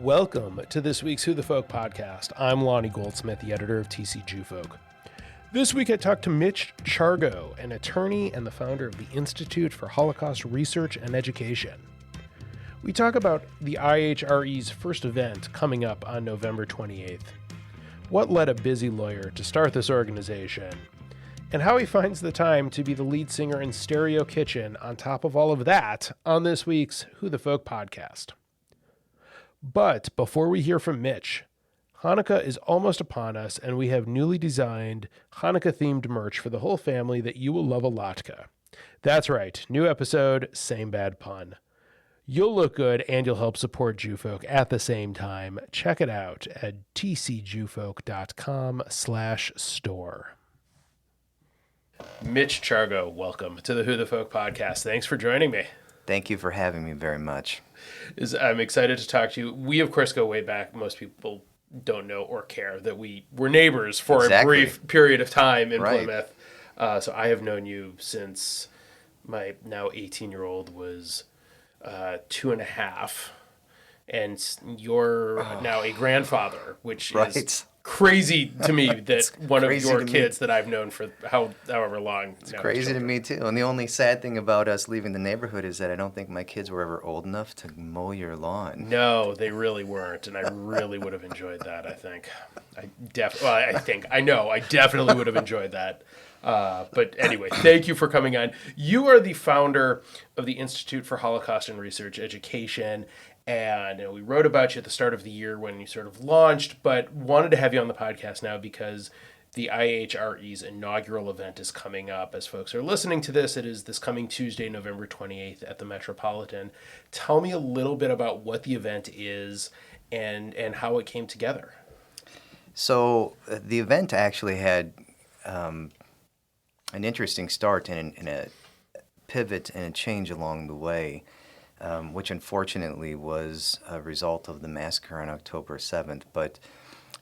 Welcome to this week's Who the Folk podcast. I'm Lonnie Goldsmith, the editor of TC Jewfolk. This week I talked to Mitch Chargo, an attorney and the founder of the Institute for Holocaust Research and Education. We talk about the IHRE's first event coming up on November 28th, what led a busy lawyer to start this organization, and how he finds the time to be the lead singer in Stereo Kitchen on top of all of that on this week's Who the Folk podcast. But before we hear from Mitch, Hanukkah is almost upon us, and we have newly designed Hanukkah-themed merch for the whole family that you will love a latka. That's right, new episode, same bad pun. You'll look good and you'll help support Jewfolk at the same time. Check it out at tcjewfolk.com/store. Mitch Chargo, welcome to the Who the Folk podcast. Thanks for joining me. Thank you for having me very much. I'm excited to talk to you. We, of course, go way back. Most people don't know or care that we were neighbors for a brief period of time in Plymouth. So I have known you since my now 18-year-old was 2.5, and you're now a grandfather, which is crazy to me that one of your kids that I've known for however long. It's crazy to me too. And the only sad thing about us leaving the neighborhood is that I don't think my kids were ever old enough to mow your lawn. No, they really weren't, and I really would have enjoyed that. I think I definitely would have enjoyed that. But anyway, thank you for coming on. You are the founder of the Institute for Holocaust and Research Education, and we wrote about you at the start of the year when you sort of launched, but wanted to have you on the podcast now because the IHRE's inaugural event is coming up. As folks are listening to this, it is this coming Tuesday, November 28th at the Metropolitan. Tell me a little bit about what the event is and how it came together. So the event actually had an interesting start and a pivot and a change along the way, which unfortunately was a result of the massacre on October 7th. But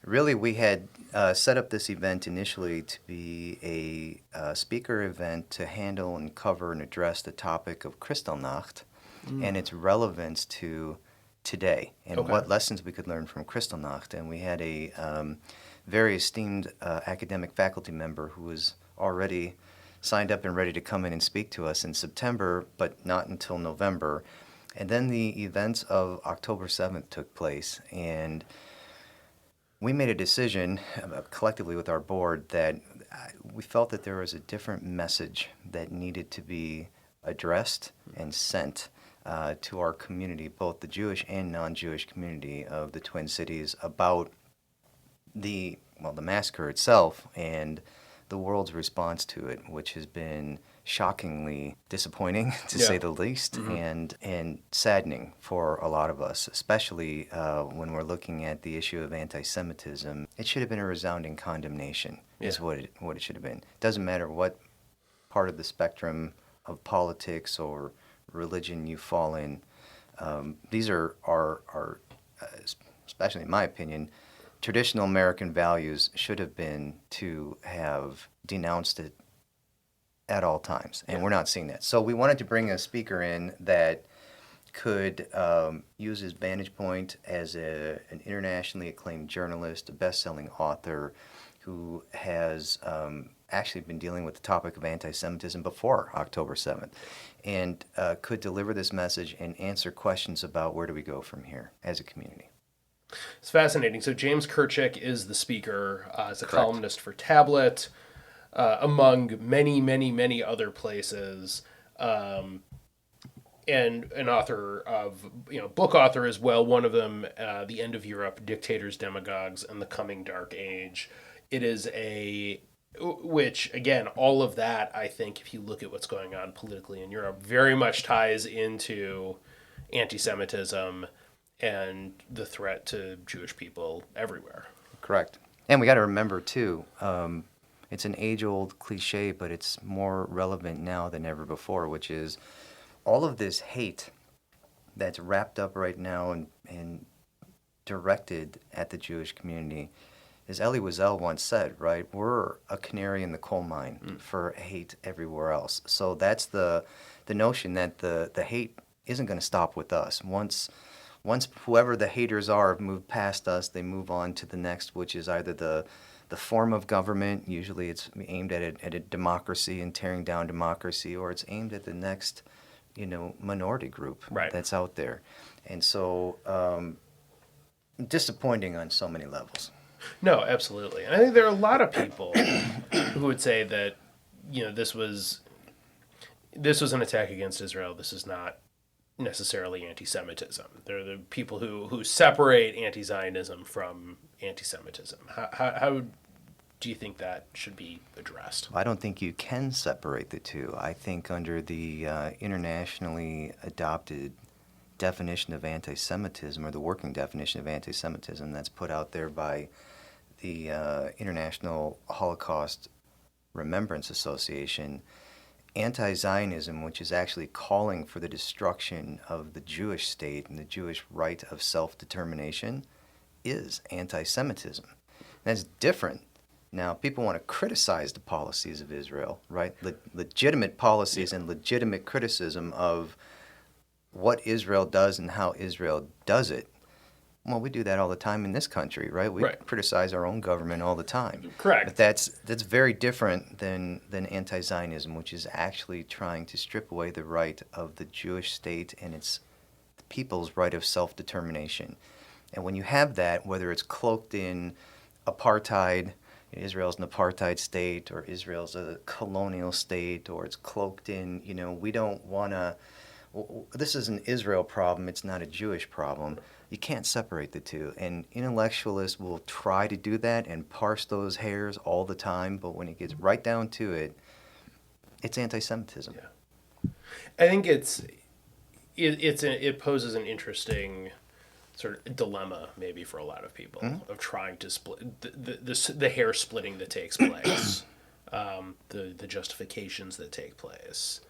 really we had set up this event initially to be a speaker event to handle and cover and address the topic of Kristallnacht and its relevance to today and what lessons we could learn from Kristallnacht. And we had a very esteemed academic faculty member who was already signed up and ready to come in and speak to us in September, but not until November. And then the events of October 7th took place, and we made a decision collectively with our board that we felt that there was a different message that needed to be addressed and sent to our community, both the Jewish and non-Jewish community of the Twin Cities, about the massacre itself and the world's response to it, which has been shockingly disappointing, to say the least, and saddening for a lot of us, especially when we're looking at the issue of anti-Semitism. It should have been a resounding condemnation, is what it should have been. It doesn't matter what part of the spectrum of politics or religion you fall in. These are especially in my opinion, traditional American values should have been to have denounced it at all times, and we're not seeing that. So we wanted to bring a speaker in that could use his vantage point as an internationally acclaimed journalist, a best-selling author who has actually been dealing with the topic of anti-Semitism before October 7th, and could deliver this message and answer questions about where do we go from here as a community. It's fascinating. So James Kirchick is the speaker, as a columnist for Tablet, among many, many, many other places, and an author of, book author as well. One of them, The End of Europe, Dictators, Demagogues, and the Coming Dark Age. It is which, again, all of that, I think, if you look at what's going on politically in Europe, very much ties into anti-Semitism and the threat to Jewish people everywhere. Correct. And we got to remember, too, it's an age-old cliche, but it's more relevant now than ever before, which is all of this hate that's wrapped up right now and directed at the Jewish community. As Elie Wiesel once said, right, we're a canary in the coal mine for hate everywhere else. So that's the notion that the hate isn't going to stop with us. Once once whoever the haters are have moved past us, they move on to the next, which is either the form of government. Usually it's aimed at a democracy and tearing down democracy, or it's aimed at the next, minority group that's out there. And so disappointing on so many levels. No, absolutely. And I think there are a lot of people who would say that, this was an attack against Israel. This is not necessarily anti-Semitism. There are the people who separate anti-Zionism from anti-Semitism. How do you think that should be addressed? I don't think you can separate the two. I think under the internationally adopted definition of anti-Semitism, or the working definition of anti-Semitism that's put out there by the International Holocaust Remembrance Association, anti-Zionism, which is actually calling for the destruction of the Jewish state and the Jewish right of self-determination, is anti-Semitism. That's different. Now, people want to criticize the policies of Israel, right? Legitimate policies and legitimate criticism of what Israel does and how Israel does it. Well, we do that all the time in this country, right? We criticize our own government all the time. Correct. But that's very different than anti-Zionism, which is actually trying to strip away the right of the Jewish state and its people's right of self-determination. And when you have that, whether it's cloaked in apartheid, Israel's an apartheid state, or Israel's a colonial state, or it's cloaked in, we don't want to, this is an Israel problem, it's not a Jewish problem. You can't separate the two. And intellectualists will try to do that and parse those hairs all the time, but when it gets right down to it, it's anti-Semitism. Yeah. I think it poses an interesting sort of dilemma maybe for a lot of people of trying to split the hair splitting that takes place, the justifications that take place.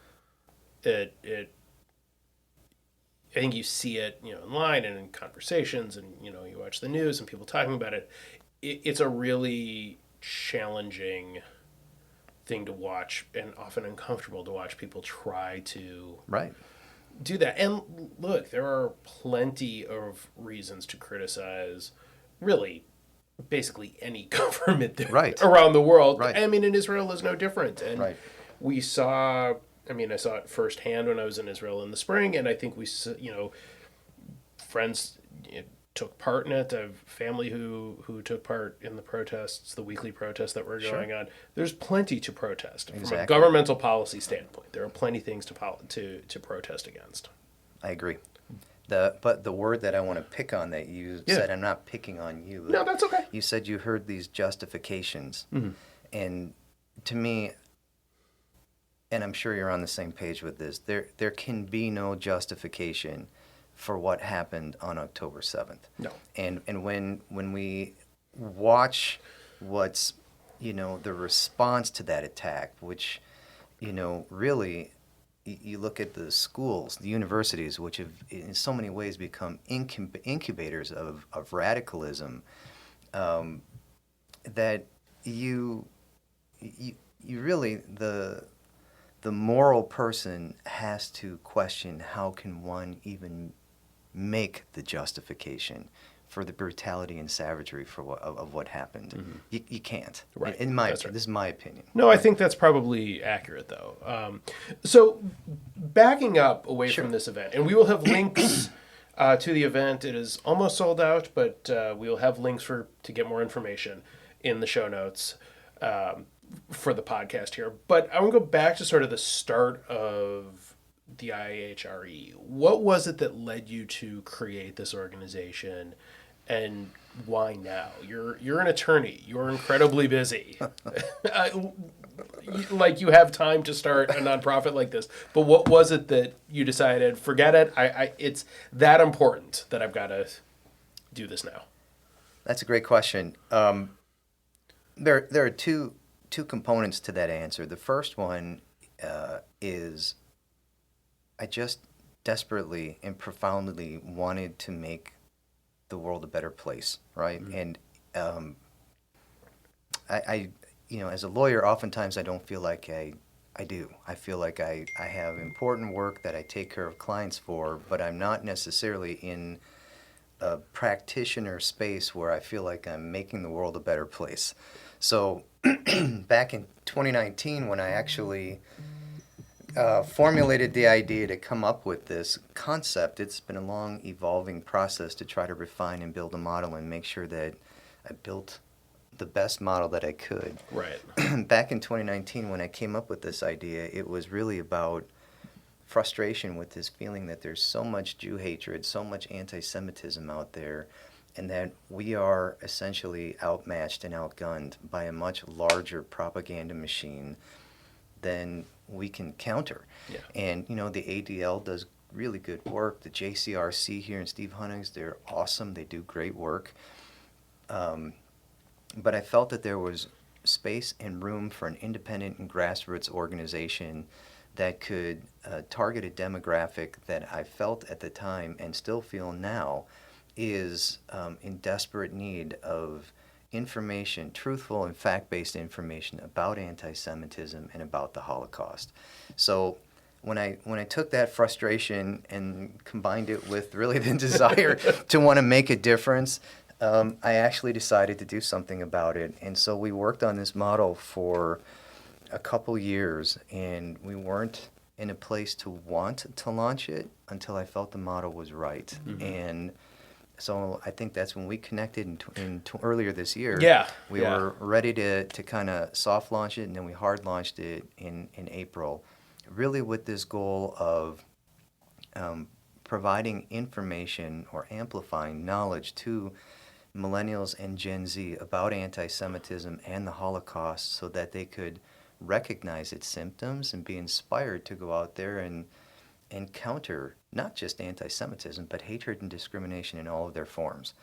I think you see it, online and in conversations, and you watch the news and people talking about it. It's a really challenging thing to watch, and often uncomfortable to watch people try to do that. And look, there are plenty of reasons to criticize, really, basically any government around the world. Right. I mean, and Israel is no different. And we saw. I saw it firsthand when I was in Israel in the spring, and I think we, friends took part in it. I have family who took part in the protests, the weekly protests that were going on. There's plenty to protest from a governmental policy standpoint. There are plenty of things to protest against. I agree. But the word that I want to pick on that you said, I'm not picking on you. No, that's okay. You said you heard these justifications, and to me, and I'm sure you're on the same page with this, there can be no justification for what happened on October 7th. No. And when we watch what's, the response to that attack, which, really, you look at the schools, the universities, which have in so many ways become incubators of radicalism, that you really, the moral person has to question, how can one even make the justification for the brutality and savagery of what happened? You can't. Right. This is my opinion. No, I think that's probably accurate, though. So backing up away from this event, and we will have links to the event. It is almost sold out, but we will have links to get more information in the show notes for the podcast here. But I want to go back to sort of the start of the IHRE. What was it that led you to create this organization, and why now? You're an attorney. You're incredibly busy. Like, you have time to start a nonprofit like this. But what was it that you decided, forget it, it's that important that I've got to do this now? That's a great question. There are two components to that answer. The first one is I just desperately and profoundly wanted to make the world a better place, right? And I as a lawyer, oftentimes I don't feel like I do. I feel like I have important work that I take care of clients for, but I'm not necessarily in a practitioner space where I feel like I'm making the world a better place. So back in 2019, when I actually formulated the idea to come up with this concept, it's been a long evolving process to try to refine and build a model and make sure that I built the best model that I could. Right. Back in 2019, when I came up with this idea, it was really about frustration with this feeling that there's so much Jew hatred, so much anti-Semitism out there, and that we are essentially outmatched and outgunned by a much larger propaganda machine than we can counter. Yeah. And, the ADL does really good work. The JCRC here in Steve Hunnings, they're awesome. They do great work. But I felt that there was space and room for an independent and grassroots organization that could target a demographic that I felt at the time and still feel now is in desperate need of information, truthful and fact-based information about anti-Semitism and about the Holocaust. So when I took that frustration and combined it with really the desire to want to make a difference, I actually decided to do something about it. And so we worked on this model for a couple years, and we weren't in a place to want to launch it until I felt the model was right. Mm-hmm. And so I think that's when we connected earlier this year. Yeah. We were ready to kind of soft launch it, and then we hard launched it in April, really with this goal of providing information or amplifying knowledge to millennials and Gen Z about anti-Semitism and the Holocaust so that they could recognize its symptoms and be inspired to go out there and counter not just anti-Semitism, but hatred and discrimination in all of their forms.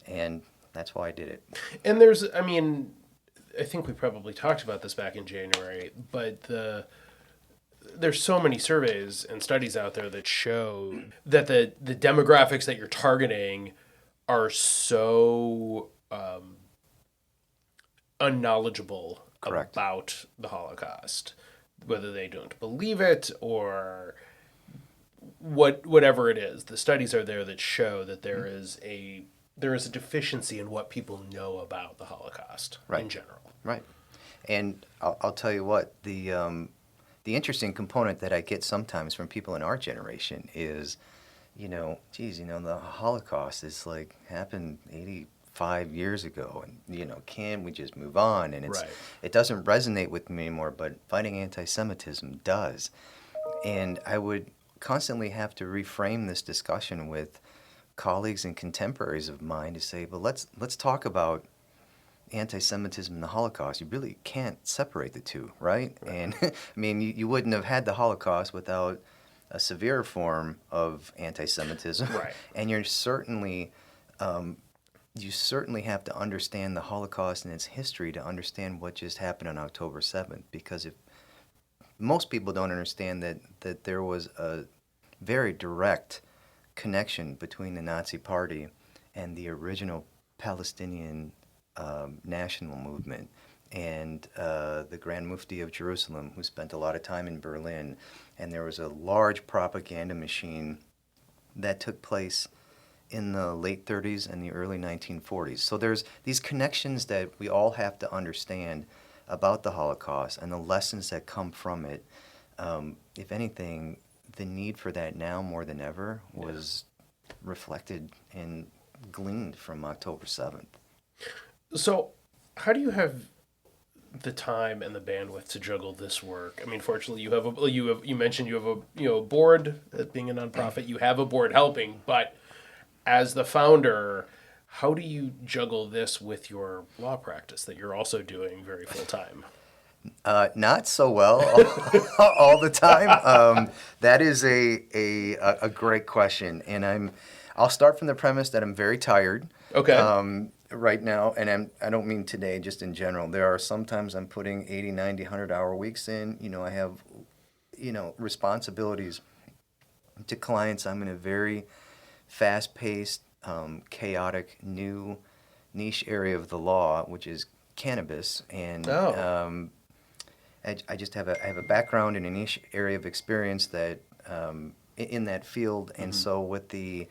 And that's why I did it. And I think we probably talked about this back in January, but there's so many surveys and studies out there that show that the demographics that you're targeting are so unknowledgeable Correct. About the Holocaust, whether they don't believe it or whatever it is. The studies are there that show that there is a deficiency in what people know about the Holocaust in general. Right. And I'll tell you what, the interesting component that I get sometimes from people in our generation is, the Holocaust is like happened 85 years ago, and can we just move on? And it doesn't resonate with me anymore, but fighting anti-Semitism does. And I would constantly have to reframe this discussion with colleagues and contemporaries of mine to say, well, let's talk about anti-Semitism and the Holocaust. You really can't separate the two, right? And you wouldn't have had the Holocaust without a severe form of anti-Semitism. Right. And you certainly have to understand the Holocaust and its history to understand what just happened on October 7th. Because if most people don't understand that there was a very direct connection between the Nazi Party and the original Palestinian national movement, and the Grand Mufti of Jerusalem, who spent a lot of time in Berlin, and there was a large propaganda machine that took place in the late 30s and the early 1940s. So there's these connections that we all have to understand about the Holocaust and the lessons that come from it. If anything, the need for that now more than ever was reflected and gleaned from October 7th. So how do you have the time and the bandwidth to juggle this work? Fortunately, you mentioned you have a board as being a nonprofit. You have a board helping, but as the founder, how do you juggle this with your law practice that you're also doing very full time? Not so well all the time. That is a great question, and I'll start from the premise that I'm very tired. Okay. Right now, and I don't mean today, just in general. There are sometimes I'm putting 80, 90, 100-hour weeks in. I have, responsibilities to clients. I'm in a very fast-paced, chaotic, new niche area of the law, which is cannabis. And I just have a background in a niche area of experience that in that field. And so with the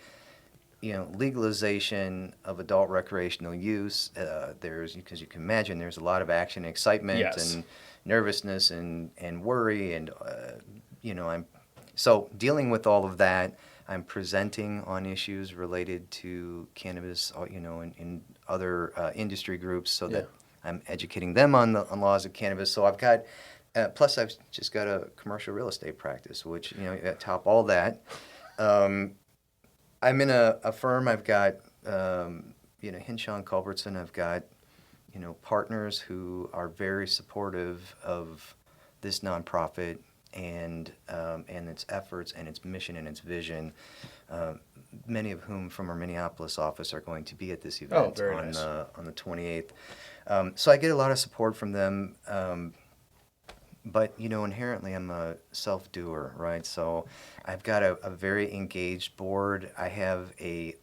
legalization of adult recreational use. There's, because you can imagine, there's a lot of action, and excitement, Yes. and nervousness, and worry, and I'm so dealing with all of that. I'm presenting on issues related to cannabis, in other industry groups, so that I'm educating them on the laws of cannabis. So I've got, plus I've just got a commercial real estate practice, which, top all that. I'm in a firm. I've got, Hinshaw Culbertson. I've got, partners who are very supportive of this nonprofit and its efforts and its mission and its vision. Many of whom from our Minneapolis office are going to be at this event nice. On the 28th. So I get a lot of support from them. But, inherently I'm a self-doer, right? So I've got a very engaged board. I have a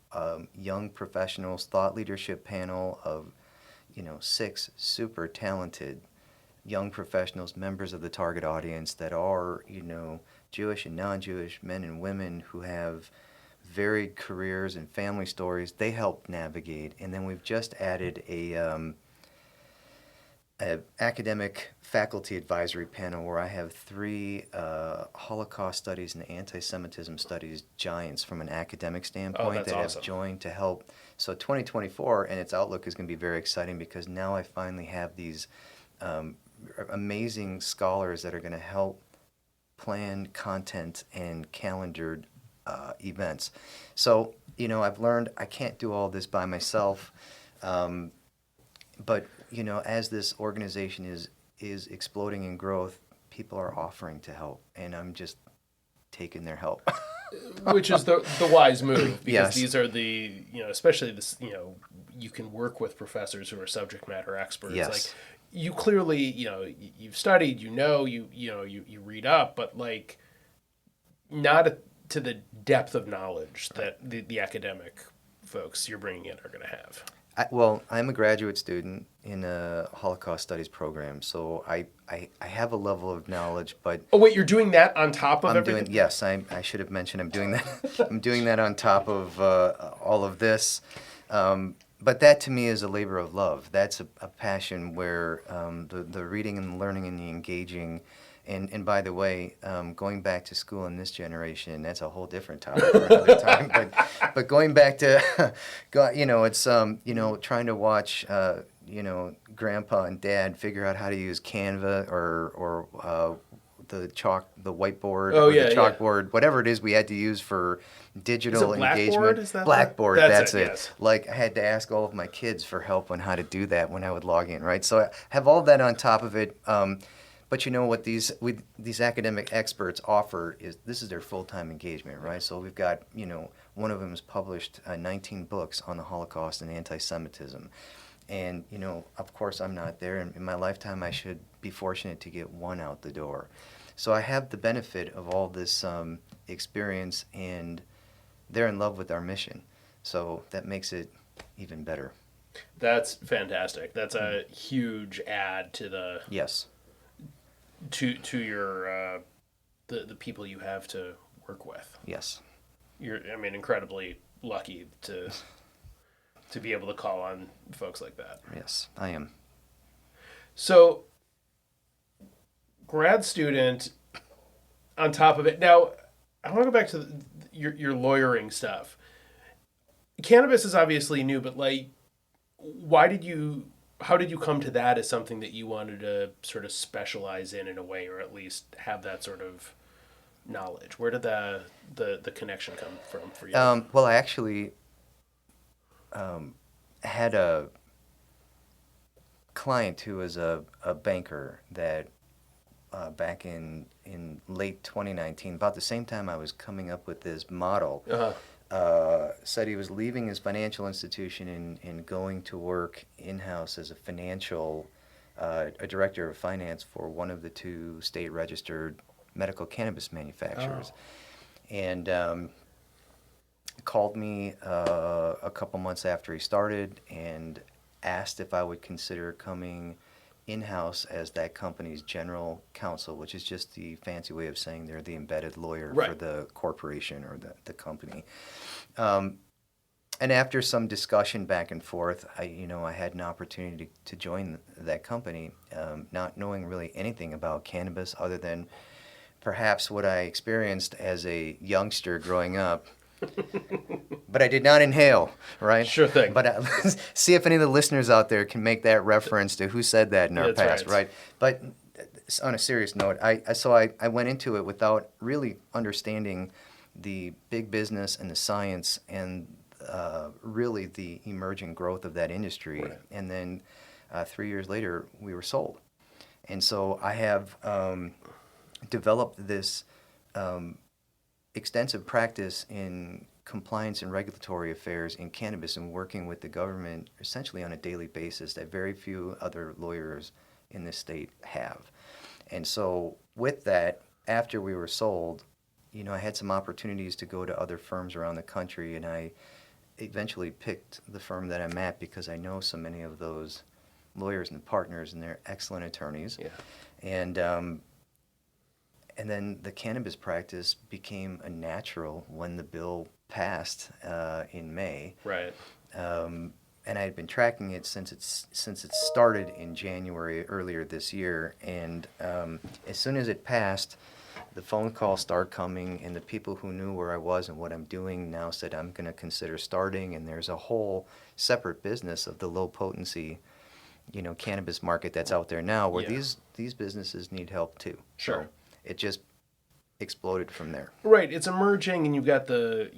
young professionals thought leadership panel of, 6 super talented young professionals, members of the target audience that are, Jewish and non-Jewish men and women who have varied careers and family stories. They help navigate. And then we've just added a academic faculty advisory panel where I have 3 Holocaust studies and anti-Semitism studies giants from an academic standpoint that awesome. have joined to help. So 2024 and its outlook is going to be very exciting because now I finally have these amazing scholars that are going to help plan content and calendared events. So, I've learned I can't do all this by myself. But as this organization is exploding in growth, people are offering to help, and I'm just taking their help. Which is the wise move, because Yes. these are the, especially this, you can work with professors who are subject matter experts. Yes. Like, you clearly, you've studied, you read up, but like not to the depth of knowledge that the academic folks you're bringing in are going to have. I'm a graduate student in a Holocaust Studies program, so I have a level of knowledge, but Oh wait, you're doing that on top of I'm everything? doing, yes, I should have mentioned I'm doing that. I'm doing that on top of all of this. But that to me is a labor of love. That's a passion where the reading and the learning and the engaging. And by the way, going back to school in this generation, that's a whole different topic for another time. But going back to, it's trying to watch, grandpa and dad figure out how to use Canva or the whiteboard, Oh, or yeah, the yeah. chalkboard, whatever it is we had to use for digital Is it Blackboard? engagement. Is that Blackboard, that's it. Yes. Like, I had to ask all of my kids for help on how to do that when I would log in, right? So I have all that on top of it. But what these academic experts offer is this is their full-time engagement, right? So we've got, one of them has published 19 books on the Holocaust and anti-Semitism. And, of course I'm not there. In my lifetime, I should be fortunate to get one out the door. So I have the benefit of all this experience, and they're in love with our mission. So that makes it even better. That's fantastic. That's a huge add to the Yes. to your the people you have to work with. Yes. You're, incredibly lucky to be able to call on folks like that. Yes, I am. So, grad student, on top of it. Now, I want to go back to your lawyering stuff. Cannabis is obviously new, but like, how did you come to that as something that you wanted to sort of specialize in a way, or at least have that sort of knowledge? Where did the connection come from for you? Well, I actually had a client who was a banker that back in late 2019, about the same time I was coming up with this model, said he was leaving his financial institution and going to work in-house as a director of finance for one of the 2 state-registered medical cannabis manufacturers. And called me a couple months after he started and asked if I would consider coming in-house as that company's general counsel, which is just the fancy way of saying they're the embedded lawyer Right. for the corporation or the company. And after some discussion back and forth, I had an opportunity to join that company, not knowing really anything about cannabis other than perhaps what I experienced as a youngster growing up. But I did not inhale, right? Sure thing. But see if any of the listeners out there can make that reference to who said that in our That's past, right? But on a serious note, I went into it without really understanding the big business and the science and really the emerging growth of that industry. Right. And then 3 years later, we were sold. And so I have developed this extensive practice in compliance and regulatory affairs in cannabis and working with the government essentially on a daily basis that very few other lawyers in this state have. And so with that, after we were sold, I had some opportunities to go to other firms around the country, and I eventually picked the firm that I'm at because I know so many of those lawyers and partners, and they're excellent attorneys. Yeah. And then the cannabis practice became a natural when the bill passed in May. Right. And I had been tracking it since it started in January earlier this year. And as soon as it passed, the phone calls started coming, and the people who knew where I was and what I'm doing now said, I'm going to consider starting. And there's a whole separate business of the low potency, cannabis market that's out there now where these businesses need help too. Sure. So it just exploded from there. Right. It's emerging, and you've got the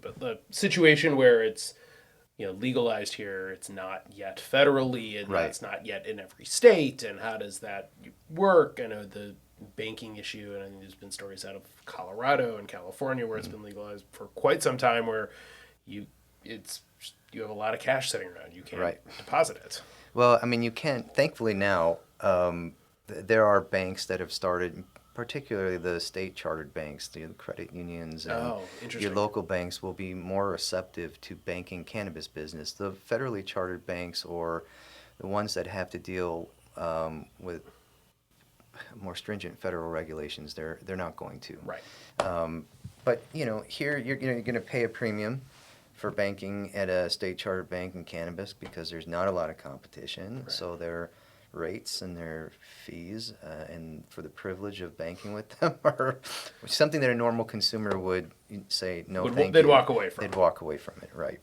but the situation where it's, legalized here. It's not yet federally, and Right. it's not yet in every state. And how does that work? I know the banking issue, and I think there's been stories out of Colorado and California where it's been legalized for quite some time, where you have a lot of cash sitting around. You can't deposit it. Well, I mean, you can't. Thankfully now, there are banks that have started, particularly the state-chartered banks, the credit unions, and your local banks will be more receptive to banking cannabis business. The federally chartered banks, or the ones that have to deal with more stringent federal regulations, they're not going to. Right. But here you're going to pay a premium for banking at a state-chartered bank in cannabis because there's not a lot of competition. Right. So their rates and their fees and for the privilege of banking with them are something that a normal consumer would say, no, thank you. They'd walk away from. They'd walk away from it, right.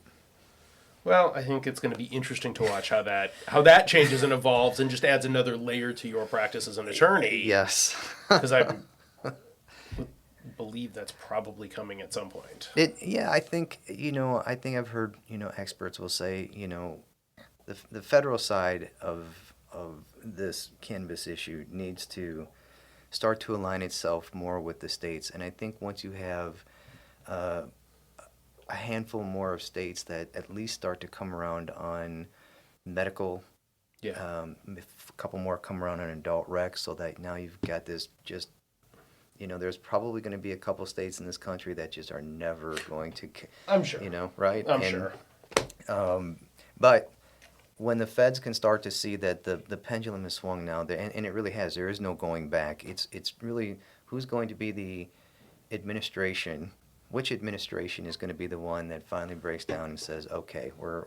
Well, I think it's going to be interesting to watch how that changes and evolves and just adds another layer to your practice as an attorney. Yes. Because I believe that's probably coming at some point. I think I've heard, experts will say, the federal side of this cannabis issue needs to start to align itself more with the states. And I think once you have a handful more of states that at least start to come around on medical, if a couple more come around on adult rec, so that now you've got this just, there's probably going to be a couple states in this country that just are never going to, I'm sure. Right? I'm sure. But when the feds can start to see that the pendulum has swung now, and it really has, there is no going back. It's really who's going to be the administration, which administration is going to be the one that finally breaks down and says, okay, we're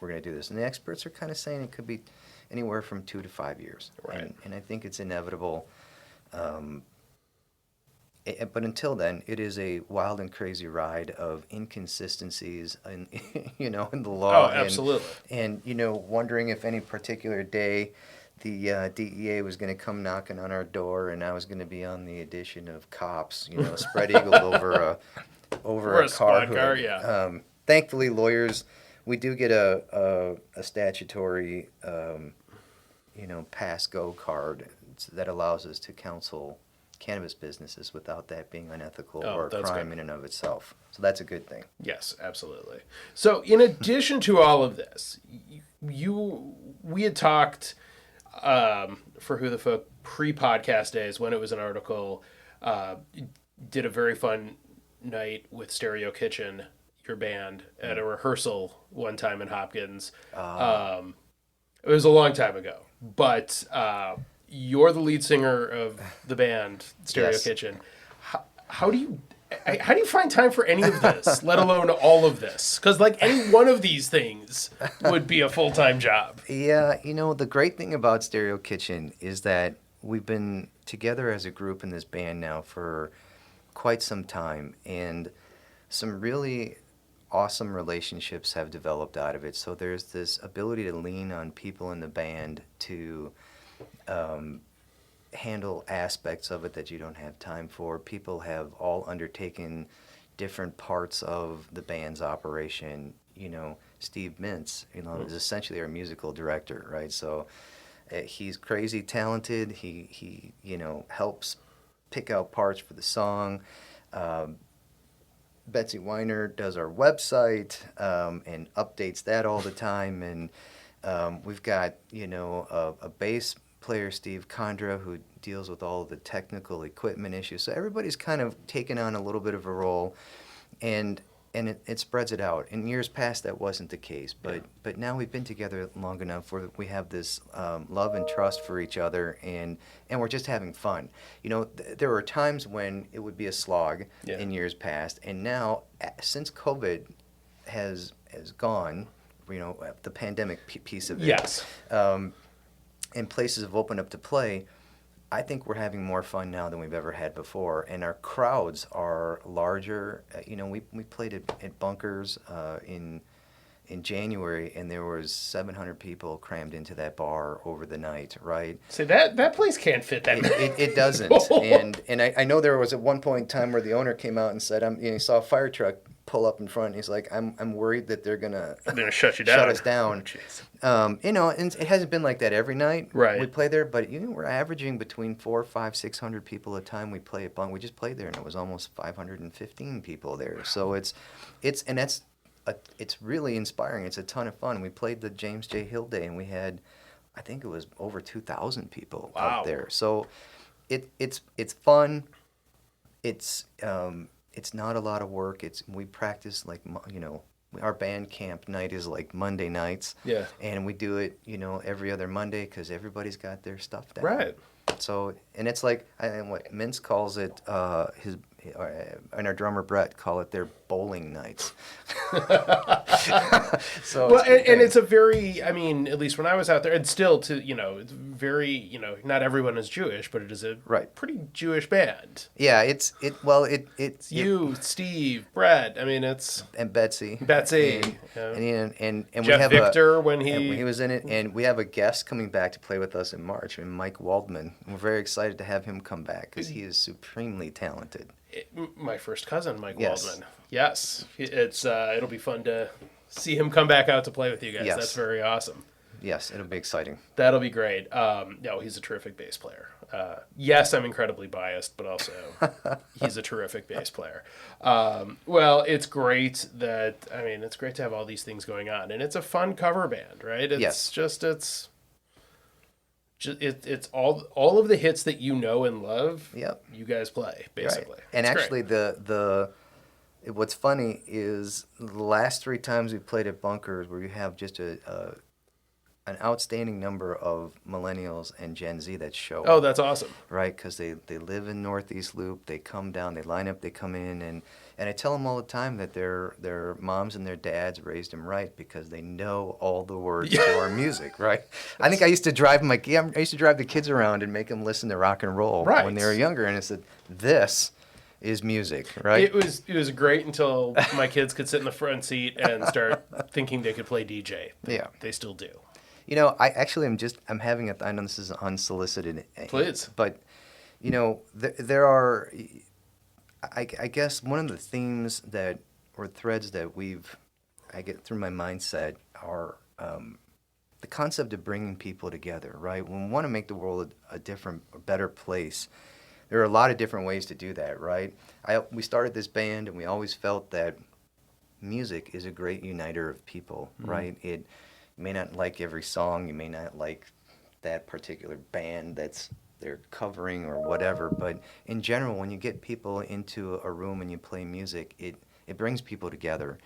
going to do this. And the experts are kind of saying it could be anywhere from 2 to 5 years. Right. And I think it's inevitable. But until then, it is a wild and crazy ride of inconsistencies in the law. Oh, absolutely. And wondering if any particular day the DEA was going to come knocking on our door, and I was going to be on the edition of Cops, spread eagled over a car hood. Yeah. Thankfully, lawyers, we do get a statutory pass-go card that allows us to counsel cannabis businesses without that being unethical or a crime in and of itself. So that's a good thing. Yes, absolutely. So in addition to all of this, we had talked for Who the Folk pre-podcast days when it was an article, did a very fun night with Stereo Kitchen, your band, at a rehearsal one time in Hopkins. It was a long time ago, but you're the lead singer of the band Stereo Yes. Kitchen. How do How do you find time for any of this, let alone all of this? Because like any one of these things would be a full-time job. Yeah, the great thing about Stereo Kitchen is that we've been together as a group in this band now for quite some time, and some really awesome relationships have developed out of it. So there's this ability to lean on people in the band to handle aspects of it that you don't have time for. People have all undertaken different parts of the band's operation. Steve Mintz, is essentially our musical director, right? So he's crazy talented. He helps pick out parts for the song. Betsy Weiner does our website and updates that all the time. And we've got, a bass player, Steve Condra, who deals with all of the technical equipment issues. So everybody's kind of taken on a little bit of a role, and it spreads it out. In years past, that wasn't the case, but now we've been together long enough where we have this love and trust for each other, and we're just having fun. There were times when it would be a slog in years past, and now, since COVID has gone, the pandemic piece of it. Yes. And places have opened up to play, I think we're having more fun now than we've ever had before, and our crowds are larger. We played at Bunkers in January, and there was 700 people crammed into that bar over the night, right? So that place can't fit that. It doesn't. And I know there was at one point in time where the owner came out and said, he saw a fire truck pull up in front, and he's like, I'm worried that they're gonna shut you down. Shut us down. And it hasn't been like that every night. Right. We play there, but we're averaging between 400, 500, 600 people a time we play at Bunk. We just played there, and it was almost 515 people there. So it's really inspiring. It's a ton of fun. We played the James J. Hill Day, and we had, I think it was over 2,000 people out there. So it's fun. It's not a lot of work. We practice our band camp night is like Monday nights. Yeah. And we do it, every other Monday because everybody's got their stuff down. Right. So, and it's like, what Mintz calls it, and our drummer Brett call it their bowling nights. So well, and it's a very, at least when I was out there, and still it's very, not everyone is Jewish, but it is a pretty Jewish band. Yeah, it's you, Steve, Brett. And Betsy. And we Jeff have Victor when he was in it, and we have a guest coming back to play with us in March, Mike Waldman. We're very excited to have him come back because he is supremely talented. My first cousin, Mike Yes. Waldman. Yes, it'll be fun to see him come back out to play with you guys. Yes. That's very awesome. Yes, it'll be exciting. That'll be great. No, he's a terrific bass player. Yes, I'm incredibly biased, but also he's a terrific bass player. Well, it's great it's great to have all these things going on, and it's a fun cover band, right? It's all of the hits that you know and love. Yep. You guys play basically. Right. And it's actually, great. what's funny is the last 3 times we played at Bunkers, where you have just an outstanding number of millennials and Gen Z that show. Oh, that's awesome. Right, because they live in Northeast Loop. They come down, they line up, they come in, and I tell them all the time that their moms and their dads raised them right because they know all the words to our music, right? I think I used to drive the kids around and make them listen to rock and roll when they were younger, and I said, this is music, right? It was great until my kids could sit in the front seat and start thinking they could play DJ. They still do. I'm having I know this is unsolicited. Please. But, there are, I guess one of the themes or threads that I get through my mindset are the concept of bringing people together, right? When we want to make the world a better place, there are a lot of different ways to do that, right? We started this band, and we always felt that music is a great uniter of people, right? You may not like every song, you may not like that particular band they're covering or whatever, but in general, when you get people into a room and you play music, it brings people together.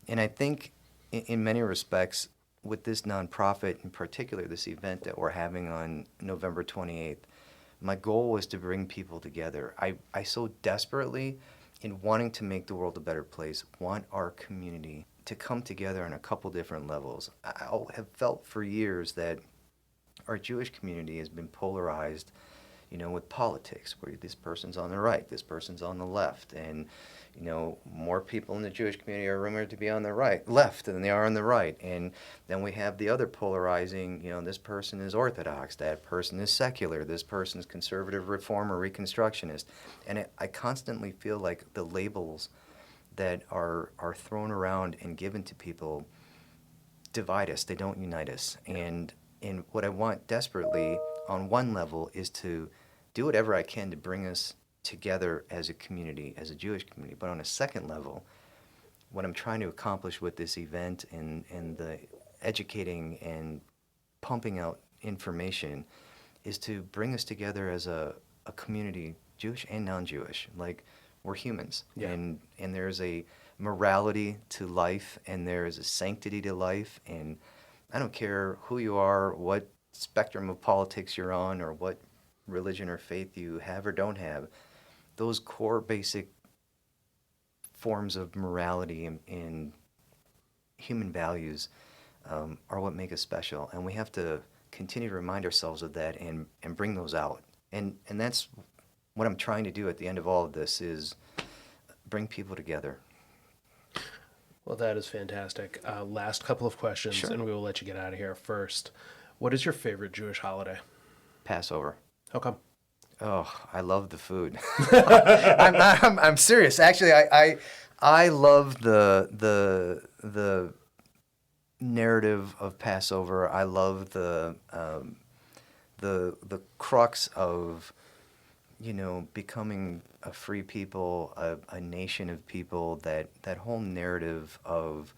And I think in many respects, with this nonprofit, in particular, this event that we're having on November 28th, my goal was to bring people together. I so desperately in wanting to make the world a better place, want our community to come together on a couple different levels. I have felt for years that our Jewish community has been polarized, with politics, where this person's on the right, this person's on the left, and more people in the Jewish community are rumored to be on the left than they are on the right. And then we have the other polarizing, this person is Orthodox, that person is secular, this person is conservative, reform, or reconstructionist. And I constantly feel like the labels that are thrown around and given to people divide us, they don't unite us. And what I want desperately on one level is to do whatever I can to bring us together as a community, as a Jewish community. But on a second level, what I'm trying to accomplish with this event and the educating and pumping out information is to bring us together as a community, Jewish and non-Jewish. Like, we're humans. Yeah. And there's a morality to life, and there's a sanctity to life. And I don't care who you are, what spectrum of politics you're on, or what religion or faith you have or don't have. Those core basic forms of morality and human values are what make us special. And we have to continue to remind ourselves of that and bring those out. And that's what I'm trying to do at the end of all of this, is bring people together. Well, that is fantastic. Last couple of questions, sure, and we will let you get out of here. First, what is your favorite Jewish holiday? Passover. How come? Oh, I love the food. I'm serious. Actually, I love the narrative of Passover. I love the crux of becoming a free people, a nation of people. That whole narrative of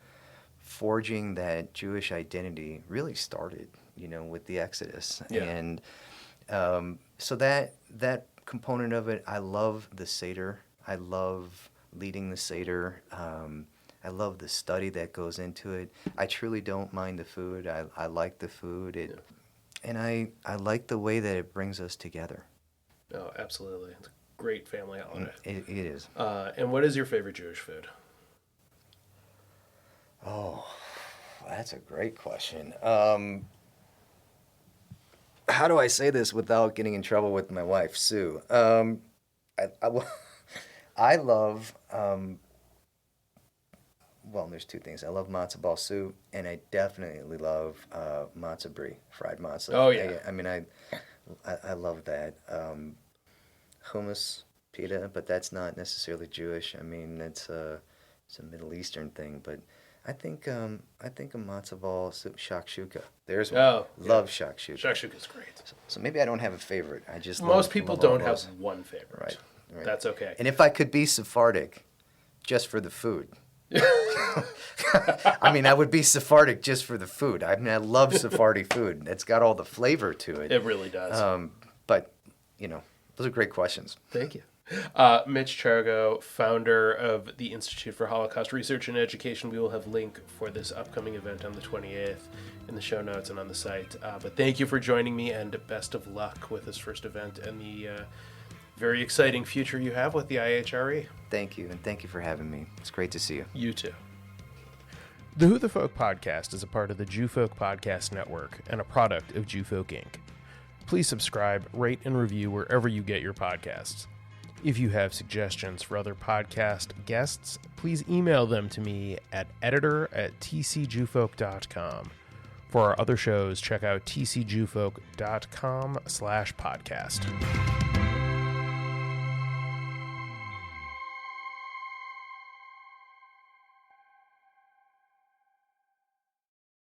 forging that Jewish identity really started, with the Exodus. Yeah. And so that component of it, I love the Seder. I love leading the Seder. I love the study that goes into it. I truly don't mind the food. I like the food. And I like the way that it brings us together. Oh, absolutely. It's a great family holiday. It is. And what is your favorite Jewish food? Oh, that's a great question. How do I say this without getting in trouble with my wife, Sue? I love, there's two things. I love matzo ball soup, and I definitely love matzo brie, fried matzo. Oh, yeah. I love that. Hummus, pita, but that's not necessarily Jewish. It's a Middle Eastern thing, but I think a matzo ball soup, shakshuka. There's one. Oh, love shakshuka. Shakshuka's great. So maybe I don't have a favorite. I just most people don't have one favorite. Right. That's okay. And if I could be Sephardic, just for the food. I would be Sephardic just for the food. I love Sephardi food. It's got all the flavor to it. It really does. But those are great questions. Thank you. Mitch Chargo, founder of the Institute for Holocaust Research and Education. We will have a link for this upcoming event on the 28th in the show notes and on the site. But thank you for joining me, and best of luck with this first event and the very exciting future you have with the IHRE. Thank you, and thank you for having me. It's great to see you. You too. The Who the Folk podcast is a part of the Jew Folk Podcast Network and a product of Jew Folk Inc. Please subscribe, rate, and review wherever you get your podcasts. If you have suggestions for other podcast guests, please email them to me at editor@tcjewfolk.com. For our other shows, check out tcjewfolk.com/podcast.